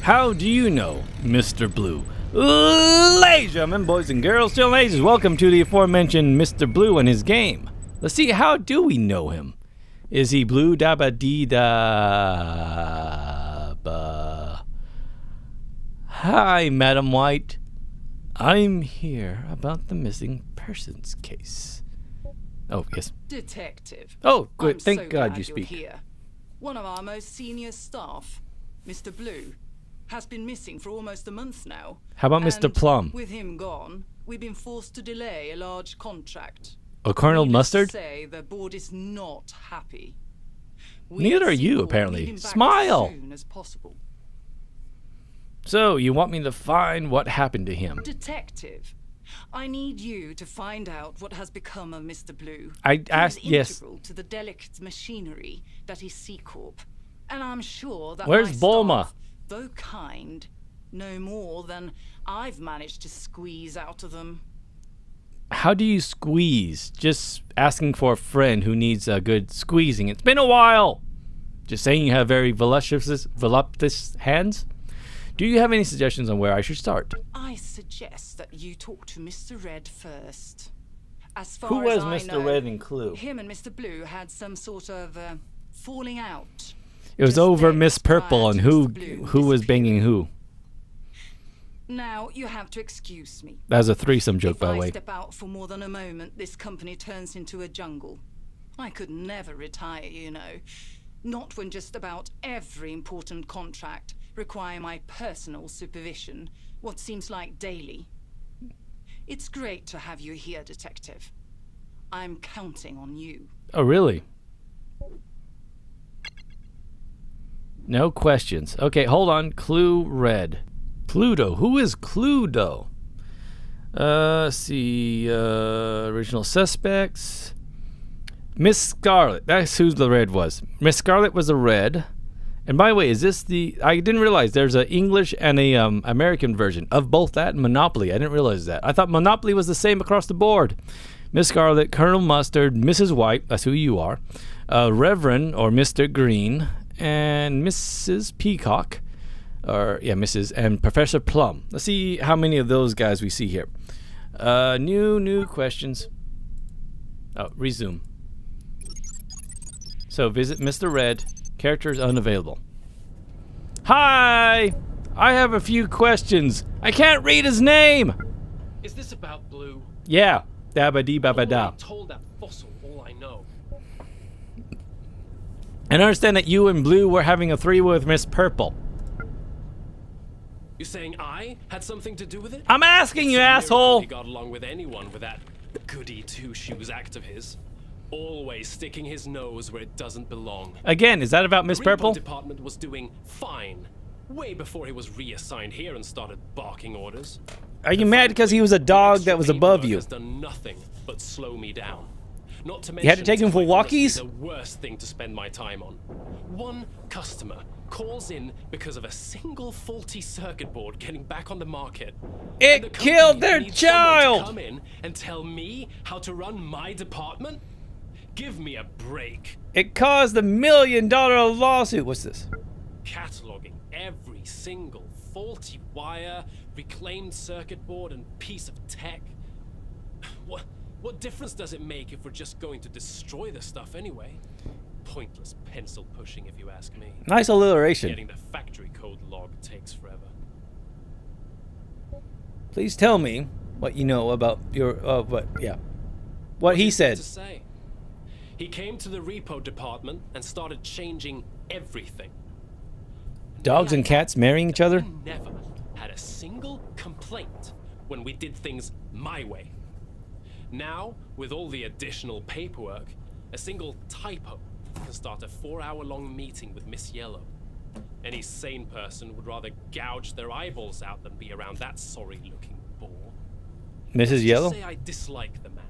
How do you know Mr. Blue? Ladies and gentlemen, boys and girls, still ages, welcome to the aforementioned Mr. Blue and his game. Let's see, how do we know him? Is he blue dabba dee da ba? Hi, Madam White. I'm here about the missing persons case. Oh, yes. Detective. Oh, good. I'm Thank so God glad you you're speak. here. One of our most senior staff, Mr. Blue, has been missing for almost a month now. How about Mr. And Plum? with him gone, we've been forced to delay a large contract. Oh, Colonel Needless Mustard? to say, the board is not happy. Neither are you, apparently. Need him back Smile! as soon as possible. So, you want me to find what happened to him? Detective, I need you to find out what has become of Mr. Blue. I asked, He is yes. integral to the delicate machinery that is C-Corp, and I'm sure that Where's my Bulma? staff, though kind, know more than I've managed to squeeze out of them. How do you squeeze? Just asking for a friend who needs a good squeezing. It's been a while. Just saying you have very voluptuous hands? Do you have any suggestions on where I should start? I suggest that you talk to Mr. Red first. As far Who was as I Mr. know, Red in Clue? him and Mr. Blue had some sort of falling out. It was Just over days Miss Purple prior and to who Mr. Blue was banging who. Now, you have to excuse me. That was a threesome joke, If by the I way. step out for more than a moment, this company turns into a jungle. I could never retire, you know. Not when just about every important contract require my personal supervision, what seems like daily. It's great to have you here, Detective. I'm counting on you. Oh, really? No questions. Okay, hold on. Clue Red. Cluedo. Who is Cluedo? Let's see. Original suspects. Miss Scarlet. That's who the red was. Miss Scarlet was a red. And by the way, is this the... I didn't realize there's an English and a American version of both that and Monopoly. I didn't realize that. I thought Monopoly was the same across the board. Miss Scarlet, Colonel Mustard, Mrs. White, that's who you are, Reverend or Mr. Green, and Mrs. Peacock, or yeah, Mrs. and Professor Plum. Let's see how many of those guys we see here. New questions. Oh, resume. So visit Mr. Red. Characters unavailable. Hi! I have a few questions. I can't read his name! Is this about Blue? Yeah. Dabba-dee-babba-da. I told that fossil all I know. And I understand that you and Blue were having a three with Miss Purple. You're saying I had something to do with it? I'm asking you, It's a miracle asshole! He got along with anyone with that goody two-shoes act of his. Always sticking his nose where it doesn't belong. Again, is that about Miss The Purple? department was doing fine. Way before he was reassigned here and started barking orders. Are you mad because he was a dog that was above you? Has done nothing but slow me down. Not to mention, You had to take him for it's quite honestly walkies? the worst thing to spend my time on. One customer calls in because of a single faulty circuit board getting back on the market. It And the company killed their needs someone to child! come in and tell me how to run my department? Give me a break. It caused $1 million lawsuit. What's this? Cataloging every single faulty wire, reclaimed circuit board, and piece of tech. What difference does it make if we're just going to destroy the stuff anyway? Pointless pencil pushing, if you ask me. Nice alliteration. Getting the factory code log takes forever. Please tell me what you know about your, what he said. To say. He came to the repo department and started changing everything. Dogs and cats marrying each other? We never had a single complaint when we did things my way. Now, with all the additional paperwork, a single typo can start a 4-hour-long meeting with Miss Yellow. Any sane person would rather gouge their eyeballs out than be around that sorry-looking bore. Mrs. Yellow? Just say I dislike the man,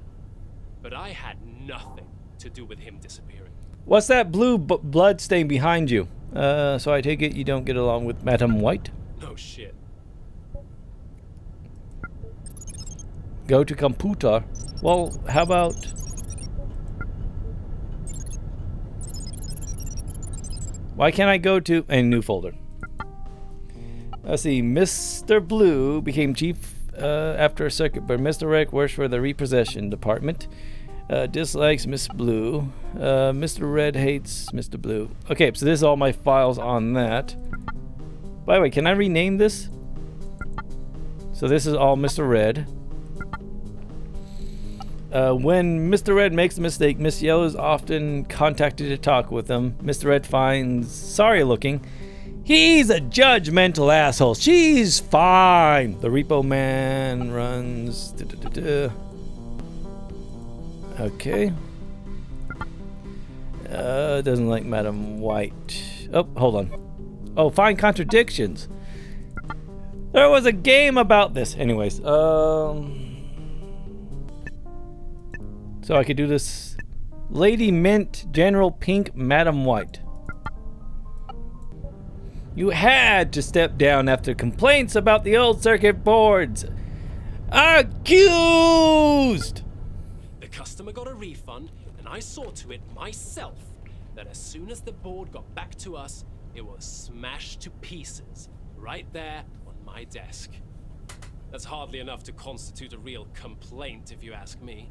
but I had nothing to do with him disappearing. What's that blue blood stain behind you? So I take it you don't get along with Madam White? No shit. Go to computer. Well, how about... Why can't I go to a new folder? Let's see. Mr. Blue became chief after a circuit, but Mr. Red works for the repossession department. Dislikes Miss Blue. Mr. Red hates Mr. Blue. Okay, so this is all my files on that. By the way, can I rename this? So this is all Mr. Red. When Mr. Red makes a mistake, Miss Yellow is often contacted to talk with him. Mr. Red finds sorry looking. He's a judgmental asshole. She's fine. The repo man runs. Okay. Doesn't like Madam White. Oh, hold on. Oh, find contradictions. There was a game about this. Anyways, so I could do this. Lady Mint, General Pink, Madam White. You had to step down after complaints about the old circuit boards. Accused! The customer got a refund, and I saw to it myself that as soon as the board got back to us, it was smashed to pieces, right there on my desk. That's hardly enough to constitute a real complaint, if you ask me.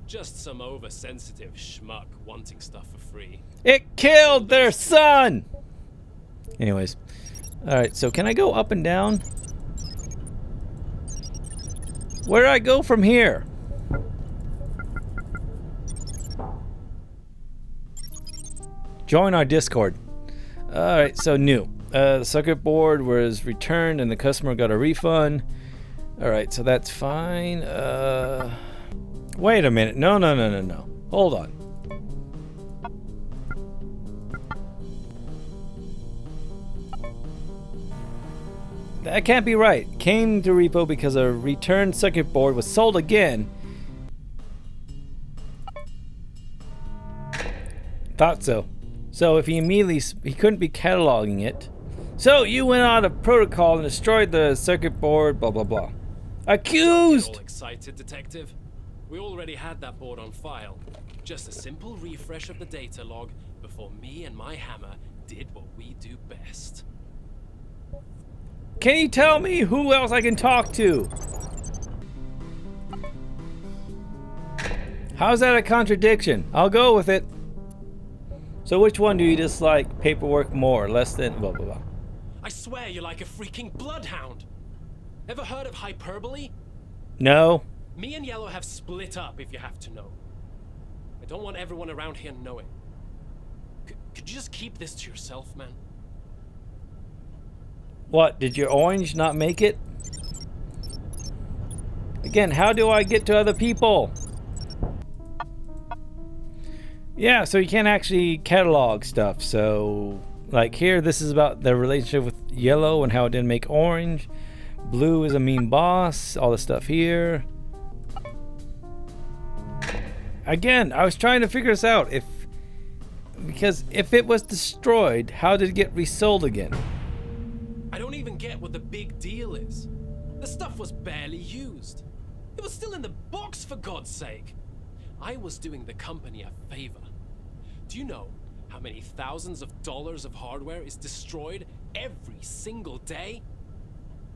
Just some oversensitive schmuck wanting stuff for free. It killed their son! Anyways. Alright, so can I go up and down? Where do I go from here? Join our Discord. Alright, so new. The circuit board was returned and the customer got a refund. Alright, so that's fine. Wait a minute. No. Hold on. That can't be right. Came to repo because a returned circuit board was sold again. Thought so. So if he couldn't be cataloging it. So you went out of protocol and destroyed the circuit board, blah blah blah. Accused! Don't get all excited, detective. We already had that board on file. Just a simple refresh of the data log before me and my hammer did what we do best. Can you tell me who else I can talk to? How's that a contradiction? I'll go with it. So which one do you dislike? Paperwork more, less than blah blah blah. I swear you're like a freaking bloodhound. Ever heard of hyperbole? No. Me and Yellow have split up, if you have to know. I don't want everyone around here knowing. Could you just keep this to yourself, man? What, did your orange not make it? Again, how do I get to other people? Yeah, so you can't actually catalog stuff. So, like here, this is about the relationship with Yellow and how it didn't make orange. Blue is a mean boss, all the stuff here. Again, I was trying to figure this out. Because if it was destroyed, how did it get resold again? I don't even get what the big deal is. The stuff was barely used. It was still in the box, for God's sake. I was doing the company a favor. Do you know how many thousands of dollars of hardware is destroyed every single day?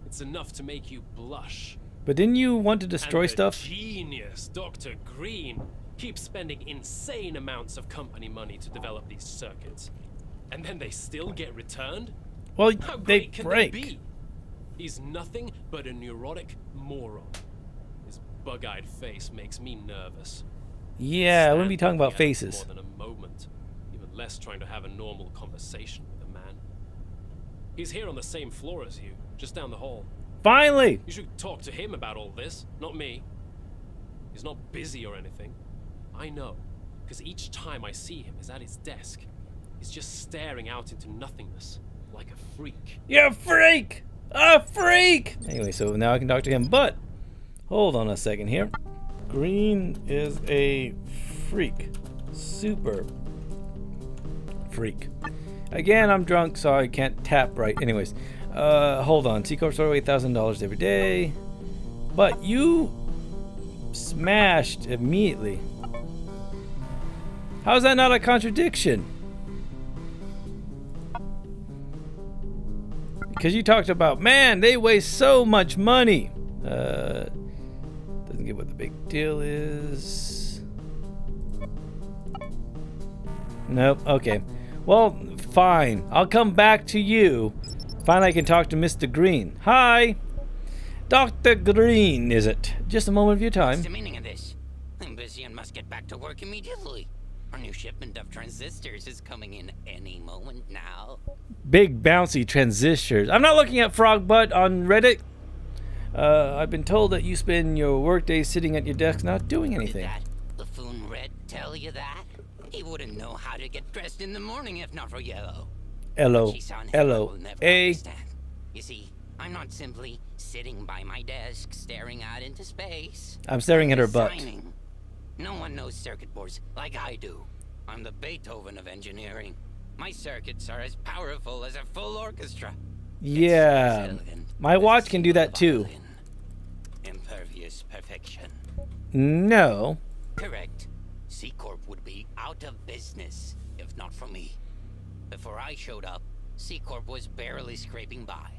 It's enough to make you blush. But didn't you want to destroy stuff? Genius Dr. Green keeps spending insane amounts of company money to develop these circuits. And then they still get returned? Well, How they great can break. they be? He's nothing but a neurotic moron. His bug-eyed face makes me nervous. Yeah, I wouldn't be talking about Standing faces. more than a moment, even less trying to have a normal conversation with a man. He's here on the same floor as you, just down the hall. Finally! You should talk to him about all this, not me. He's not busy or anything. I know, because each time I see him is at his desk. He's just staring out into nothingness, like a freak. You're a freak! A freak! Anyway, so now I can talk to him, but hold on a second here. Green is a freak. Super freak. Again, I'm drunk, so I can't tap right. Anyways, hold on. C-Corp store $8,000 every day. But you smashed immediately. How is that not a contradiction? Because you talked about, man, they waste so much money. Doesn't get what the big deal is. Nope. Okay. Well, fine. I'll come back to you. Finally, I can talk to Mr. Green. Hi. Dr. Green, is it? Just a moment of your time. What's the meaning of this? I'm busy and must get back to work immediately. Our new shipment of transistors is coming in any moment now. Big bouncy transistors. I'm not looking at Frogbutt on Reddit. I've been told that you spend your workday sitting at your desk not doing anything. Did that buffoon Red tell you that? He wouldn't know how to get dressed in the morning if not for Yellow. Hello. Hello. A. You see, I'm not simply sitting by my desk staring out into space. I'm staring at her butt. Designing. No one knows circuit boards like I do. I'm the Beethoven of engineering. My circuits are as powerful as a full orchestra. Yeah. My watch can do that too. Impervious perfection. No. Correct. C-Corp would be out of business if not for me. Before I showed up, C-Corp was barely scraping by.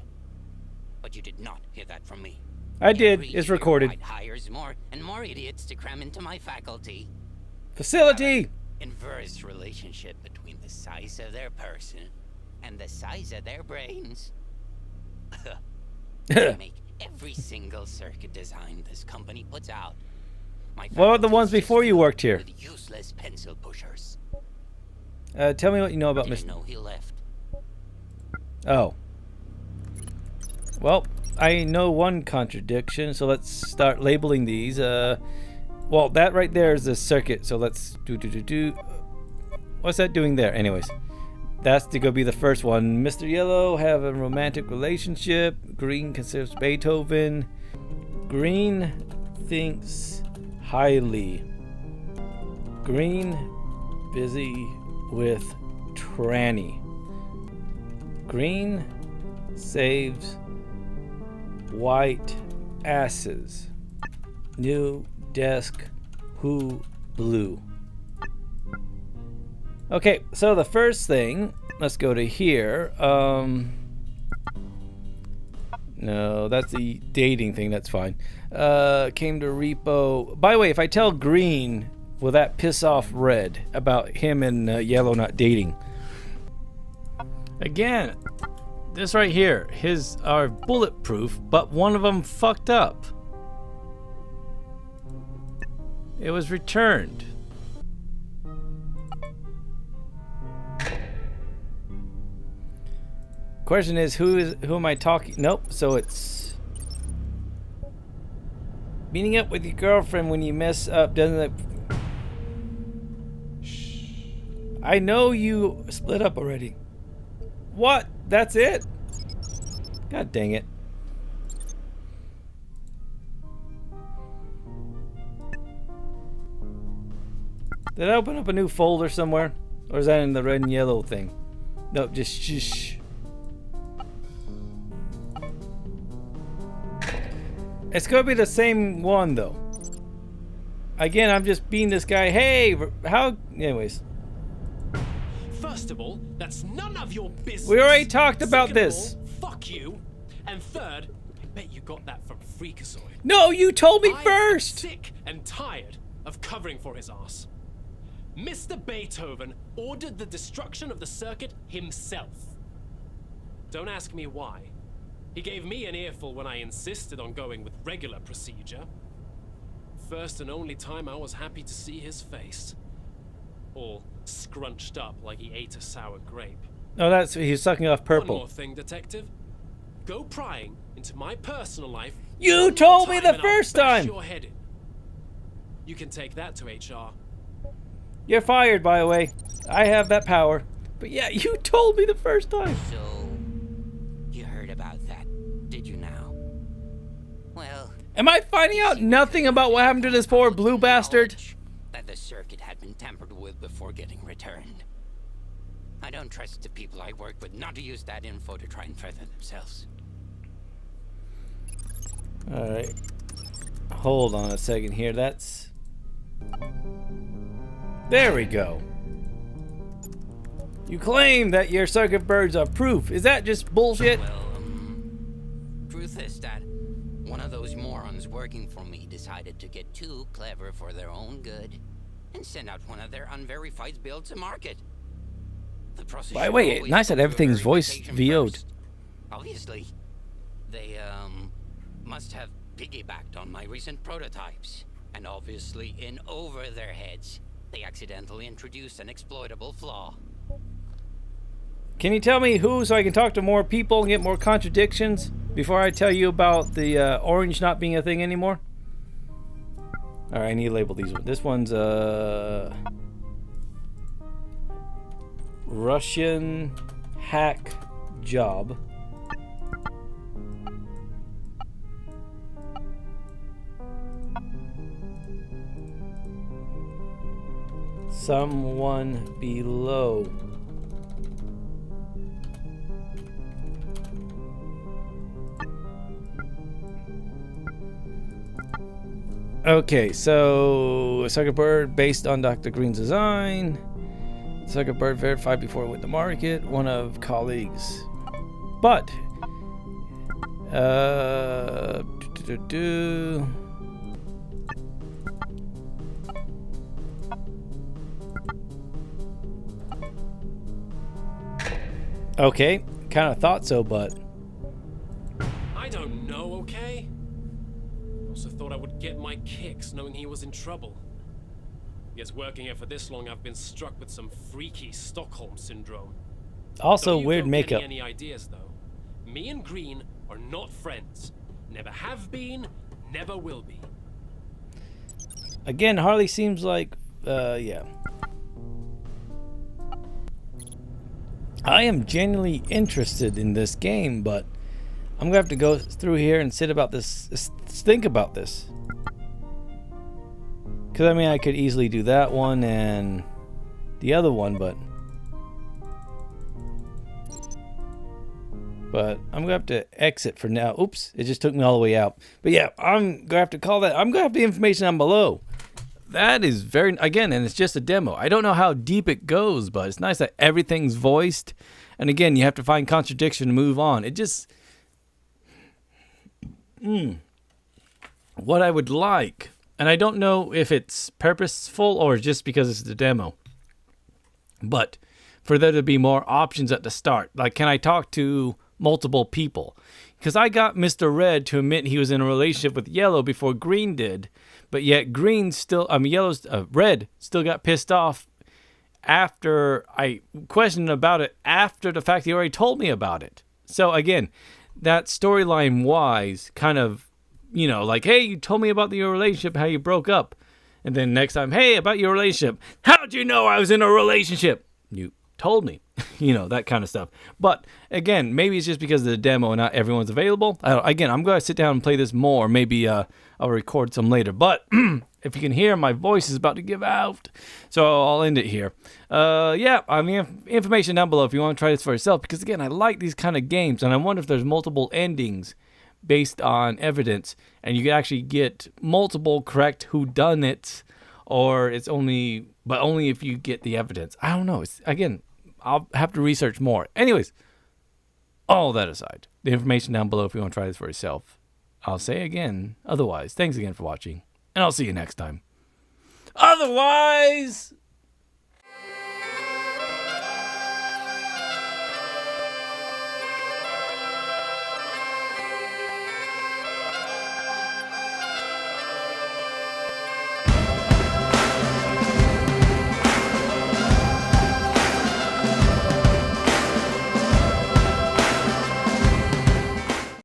But you did not hear that from me. I did. Every It's year recorded. White hires more and more idiots to cram into my faculty. Facility. Inverse relationship between the size of their person and the size of their brains. They make every single circuit design this company puts out. My What about the ones faculty's before just you worked filled here? with useless pencil pushers. Tell me what you know about Didn't Mr. know he left. Oh. Well, I know one contradiction, so let's start labeling these. Well, that right there is the circuit, so let's do. What's that doing there? Anyways, that's to go be the first one. Mr. Yellow have a romantic relationship. Green considers Beethoven. Green thinks highly. Green busy with tranny. Green saves white asses. New desk. Who blue? Okay, so the first thing, let's go to here. No, that's the dating thing. That's fine. Came to repo. By the way, if I tell Green, will that piss off Red about him and Yellow not dating? Again, this right here, his are bulletproof, but one of them fucked up. It was returned. Question is, who am I talking? Nope. So it's meeting up with your girlfriend when you mess up, doesn't it? I know you split up already. What? That's it? God dang it. Did I open up a new folder somewhere? Or is that in the red and yellow thing? Nope, just shh. It's gonna be the same one though. Again, I'm just being this guy. Hey, how? Anyways. First of all, that's none of your business. We already talked about Second of this. all, fuck you. And third, I bet you got that from Freakazoid. No, you told me I'm first. sick and tired of covering for his ass. Mr. Beethoven ordered the destruction of the circuit himself. Don't ask me why. He gave me an earful when I insisted on going with regular procedure. First and only time I was happy to see his face. All scrunched up like he ate a sour grape. No, that's he's sucking off One purple. more thing, detective. Go prying into my personal life. You one told more me time the and I'll first bash time. your head in. You can take that to HR. You're fired, by the way. I have that power. But yeah, you told me the first time. So, you heard about that, did you now? Well, Am I finding out nothing about what happened to this poor blue bastard? that the circuit had been tampered with before getting returned. I don't trust the people I work with not to use that info to try and further themselves. Alright. Hold on a second here. That's... There we go. You claim that your circuit boards are proof. Is that just bullshit? Well, truth is that one of those morons working for me decided to get too clever for their own good and send out one of their unverified builds to market. The process By the way, always nice that goes through everything's voice verification VO'd. first. Obviously, they must have piggybacked on my recent prototypes, and obviously in over their heads, they accidentally introduced an exploitable flaw. Can you tell me who, so I can talk to more people and get more contradictions before I tell you about the orange not being a thing anymore? Alright, I need to label these. This one's Russian hack job. Someone below. Okay, so Zuckerberg based on Dr. Green's design. Zuckerberg verified before it went to market. One of colleagues, but okay, kind of thought so, but I don't know, okay? Also thought I would get my kicks knowing he was in trouble. Guess working here for this long, I've been struck with some freaky Stockholm syndrome. also Don't you weird go getting makeup. Any ideas though? Me and Green are not friends. Never have been, never will be. Again, Harley seems like, yeah. I am genuinely interested in this game, but I'm gonna have to go through here and think about this. Because, I mean, I could easily do that one and the other one, but I'm gonna have to exit for now. Oops, it just took me all the way out. But yeah, I'm gonna have to call that. I'm gonna have the information down below. That is very, again, and it's just a demo. I don't know how deep it goes, but it's nice that everything's voiced. And again, you have to find contradiction to move on. It just, what I would like, and I don't know if it's purposeful or just because it's the demo, but for there to be more options at the start. Like, can I talk to multiple people? Because I got Mr. Red to admit he was in a relationship with Yellow before Green did, but yet Red still got pissed off after I questioned about it, after the fact he already told me about it. So again, that storyline wise kind of, you know, like, hey, you told me about your relationship, how you broke up. And then next time, hey, about your relationship. How'd you know I was in a relationship? You told me. You know, that kind of stuff. But again, maybe it's just because of the demo and not everyone's available. Again, I'm going to sit down and play this more. Maybe I'll record some later. But if you can hear, my voice is about to give out. So I'll end it here. Yeah, I mean, information down below if you want to try this for yourself. Because again, I like these kind of games. And I wonder if there's multiple endings based on evidence. And you can actually get multiple correct whodunits. Or it's only if you get the evidence. I don't know. Again, I'll have to research more. Anyways, all that aside, the information down below if you want to try this for yourself. I'll say again, otherwise, thanks again for watching, and I'll see you next time. Otherwise...